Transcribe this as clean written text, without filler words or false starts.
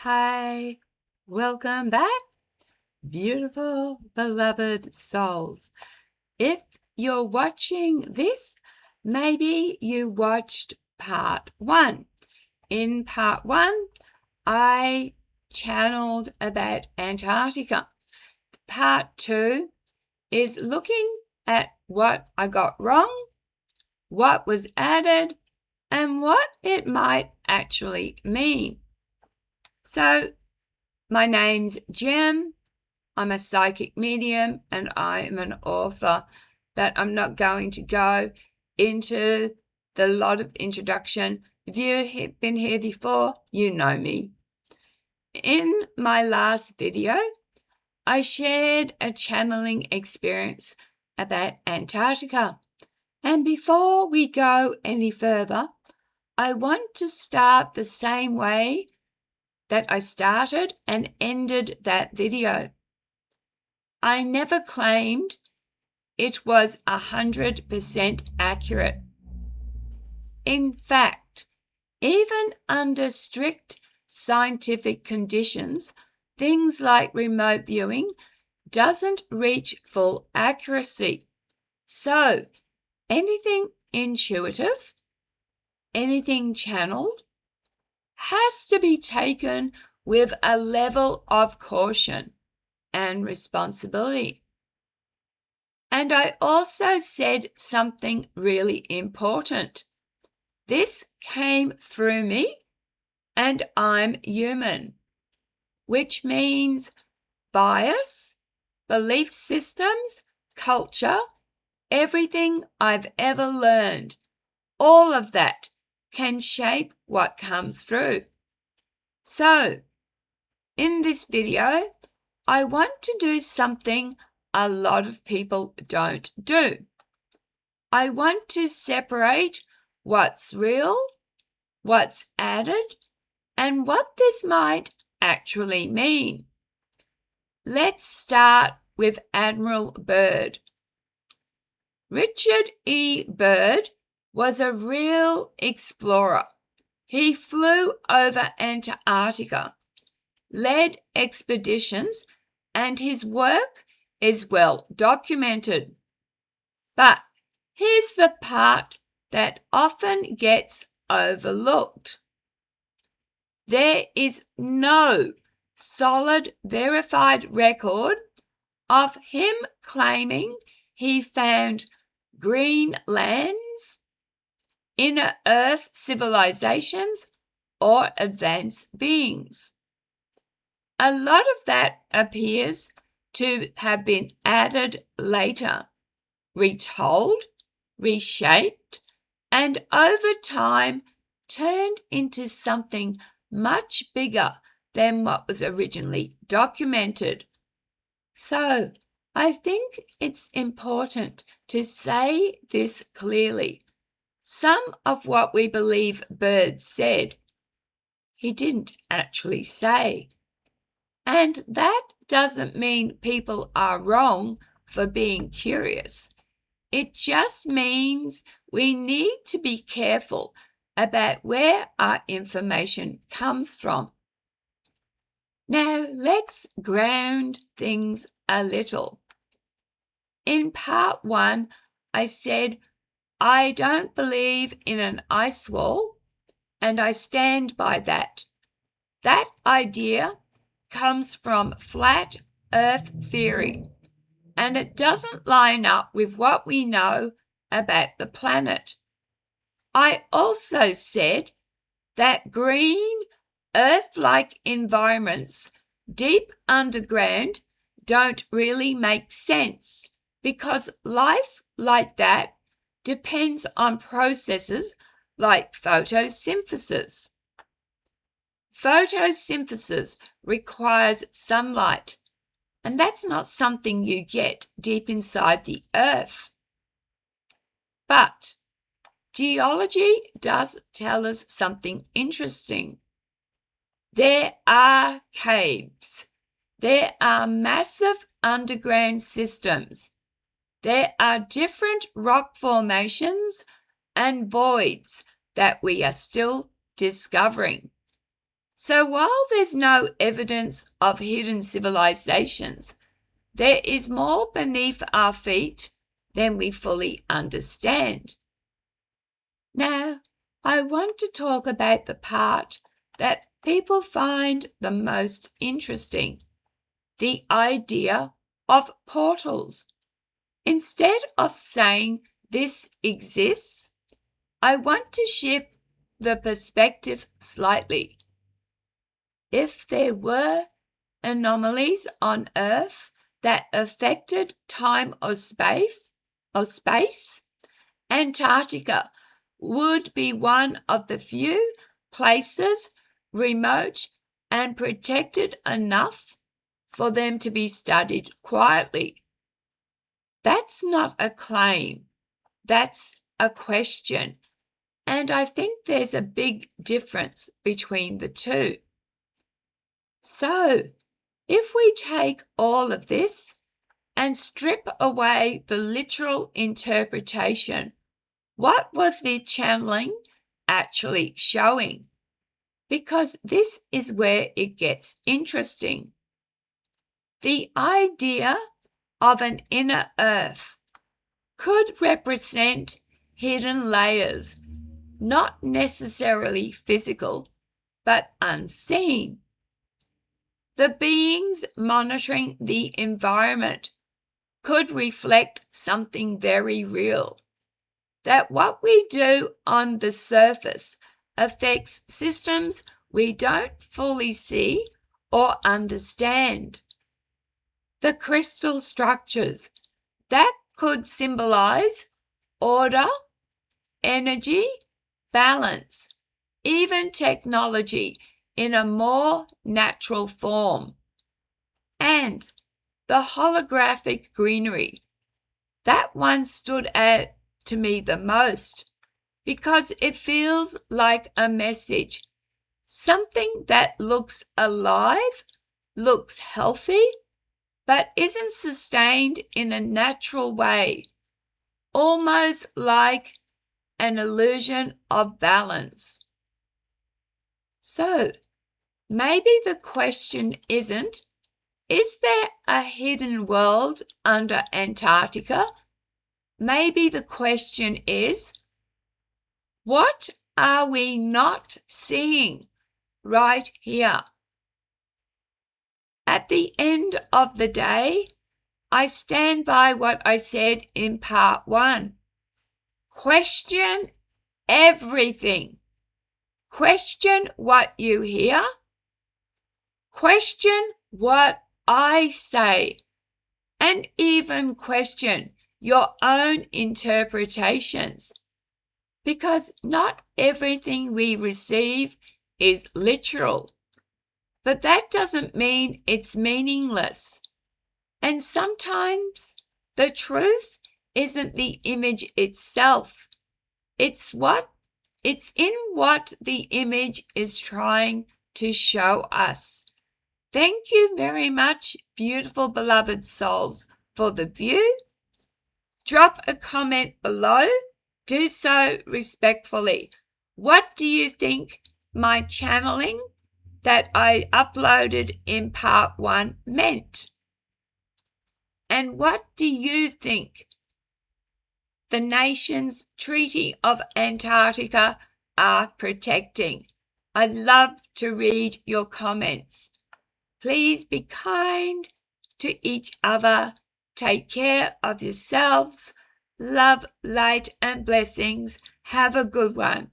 Hi, welcome back, beautiful, beloved souls. If you're watching this, maybe you watched part one. In part one, I channeled about Antarctica. Part two is looking at what I got wrong, what was added, and what it might actually mean. So, my name's Jem. I'm a psychic medium and I'm an author, but I'm not going to go into the lot of introduction. If you've been here before, you know me. In my last video, I shared a channeling experience about Antarctica. And before we go any further, I want to start the same way that I started and ended that video. I never claimed it was 100% accurate. In fact, even under strict scientific conditions, things like remote viewing doesn't reach full accuracy. So, anything intuitive, anything channeled, has to be taken with a level of caution and responsibility. And I also said something really important. This came through me and I'm human, which means bias, belief systems, culture, everything I've ever learned, all of that can shape what comes through. So, in this video, I want to do something a lot of people don't do. I want to separate what's real, what's added, and what this might actually mean. Let's start with Admiral Byrd. Richard E. Byrd was a real explorer. He flew over Antarctica, led expeditions, and his work is well documented. But here's the part that often gets overlooked. There is no solid verified record of him claiming he found green lands, inner earth civilizations, or advanced beings. A lot of that appears to have been added later, retold, reshaped, and over time turned into something much bigger than what was originally documented. So, I think it's important to say this clearly. Some of what we believe Byrd said, he didn't actually say. And that doesn't mean people are wrong for being curious. It just means we need to be careful about where our information comes from. Now, let's ground things a little. In part one, I said, I don't believe in an ice wall, and I stand by that. That idea comes from flat earth theory, and it doesn't line up with what we know about the planet. I also said that green, earth-like environments deep underground don't really make sense because life like that depends on processes like photosynthesis. Photosynthesis requires sunlight, and that's not something you get deep inside the earth. But geology does tell us something interesting. There are caves. There are massive underground systems. There are different rock formations and voids that we are still discovering. So while there's no evidence of hidden civilizations, there is more beneath our feet than we fully understand. Now, I want to talk about the part that people find the most interesting, the idea of portals. Instead of saying this exists, I want to shift the perspective slightly. If there were anomalies on Earth that affected time or space, Antarctica would be one of the few places remote and protected enough for them to be studied quietly. That's not a claim, that's a question, and I think there's a big difference between the two. So, if we take all of this and strip away the literal interpretation, what was the channeling actually showing? Because this is where it gets interesting. The idea of an inner earth could represent hidden layers, not necessarily physical, but unseen. The beings monitoring the environment could reflect something very real, that what we do on the surface affects systems we don't fully see or understand. The crystal structures that could symbolize order, energy, balance, even technology in a more natural form. And the holographic greenery, that one stood out to me the most because it feels like a message, something that looks alive, looks healthy, but isn't sustained in a natural way, almost like an illusion of balance. So, maybe the question isn't, is there a hidden world under Antarctica? Maybe the question is, what are we not seeing right here? At the end of the day, I stand by what I said in part 1. Question everything. Question what you hear. Question what I say. And even question your own interpretations. Because not everything we receive is literal. But that doesn't mean it's meaningless. And sometimes the truth isn't the image itself. It's in what the image is trying to show us. Thank you very much, beautiful beloved souls, for the view. Drop a comment below. Do so respectfully. What do you think my channeling that I uploaded in part 1 meant? And what do you think the nation's Treaty of Antarctica are protecting? I'd love to read your comments. Please be kind to each other. Take care of yourselves. Love, light, and blessings. Have a good one.